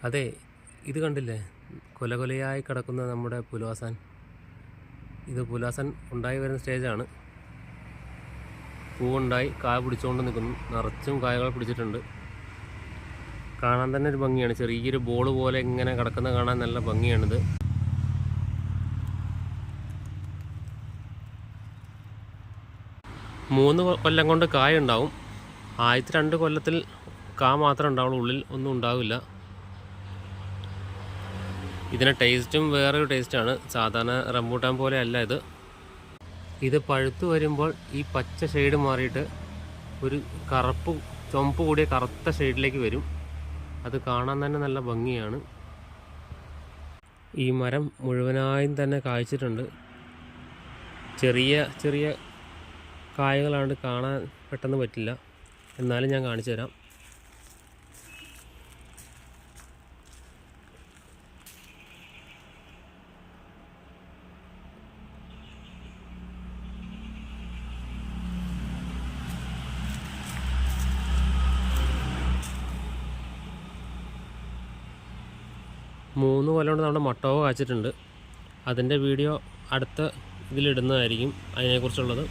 അതെ, ഇത് കണ്ടില്ലേ, കൊലകൊലയായി കിടക്കുന്ന നമ്മുടെ പുലാസാൻ. ഇത് പുലാസാൻ ഉണ്ടായി വരുന്ന സ്റ്റേജാണ്. പൂവുണ്ടായി കായ പിടിച്ചുകൊണ്ട് നിൽക്കുന്നു. നിറച്ചും കായകൾ പിടിച്ചിട്ടുണ്ട്. കാണാൻ തന്നെ ഒരു ഭംഗിയാണ്. ചെറിയൊരു ബോൾ പോലെ ഇങ്ങനെ കിടക്കുന്ന കാണാൻ നല്ല ഭംഗിയാണിത്. മൂന്ന് കൊല്ലം കൊണ്ട് കായ ഉണ്ടാവും. ആദ്യത്തെ 2 കൊല്ലത്തിൽ കാ മാത്രമേ ഉണ്ടാവുള്ളൂ, ഉള്ളിൽ ഒന്നും ഉണ്ടാവില്ല. ഇതിൻ്റെ ടേസ്റ്റും വേറൊരു ടേസ്റ്റാണ്. സാധാരണ റംബൂട്ടാൻ പോലെ അല്ല ഇത്. ഇത് പഴുത്ത് വരുമ്പോൾ ഈ പച്ച ഷെയ്ഡ് മാറിയിട്ട് ഒരു ചുമപ്പ് കൂടിയ കറുത്ത ഷെയ്ഡിലേക്ക് വരും. അത് കാണാൻ തന്നെ നല്ല ഭംഗിയാണ്. ഈ മരം മുഴുവനായും തന്നെ കായ്ച്ചിട്ടുണ്ട്. ചെറിയ ചെറിയ കായകളാണ്, കാണാൻ പെട്ടെന്ന് പറ്റില്ല. എന്നാലും ഞാൻ കാണിച്ചു തരാം. മൂന്ന് കൊല്ലം കൊണ്ട് നമ്മുടെ മട്ടോവ് കായ്ച്ചിട്ടുണ്ട്. അതിൻ്റെ വീഡിയോ അടുത്ത ഇതിലിടുന്നതായിരിക്കും അതിനെക്കുറിച്ചുള്ളത്.